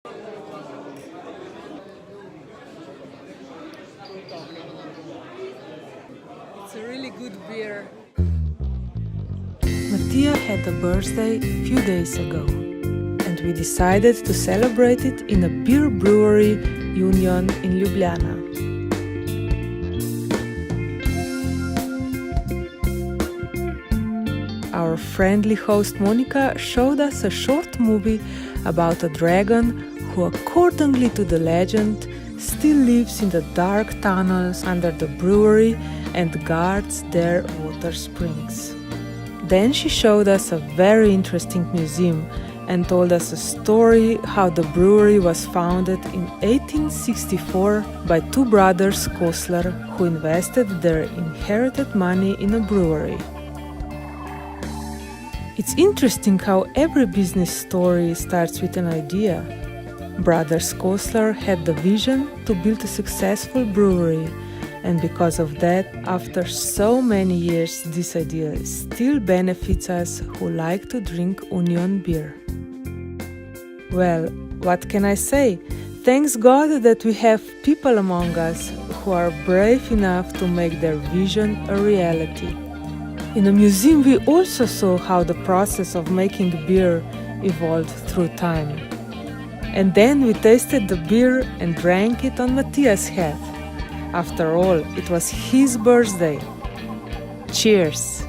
It's a really good beer. Matija had a birthday a few days ago, and we decided to celebrate it in a beer brewery union in Ljubljana. Our friendly host Monica showed us a short movie about a dragon who, according to the legend, still lives in the dark tunnels under the brewery and guards their water springs. Then she showed us a very interesting museum and told us a story how the brewery was founded in 1864 by two brothers Kosler who invested their inherited money in a brewery. It's interesting how every business story starts with an idea. Brothers Kosler had the vision to build a successful brewery, and because of that, after so many years, this idea still benefits us who like to drink Union beer. Well, what can I say? Thanks God that we have people among us who are brave enough to make their vision a reality. In the museum we also saw how the process of making beer evolved through time. And then we tasted the beer and drank it on Matija's head. After all, it was his birthday. Cheers!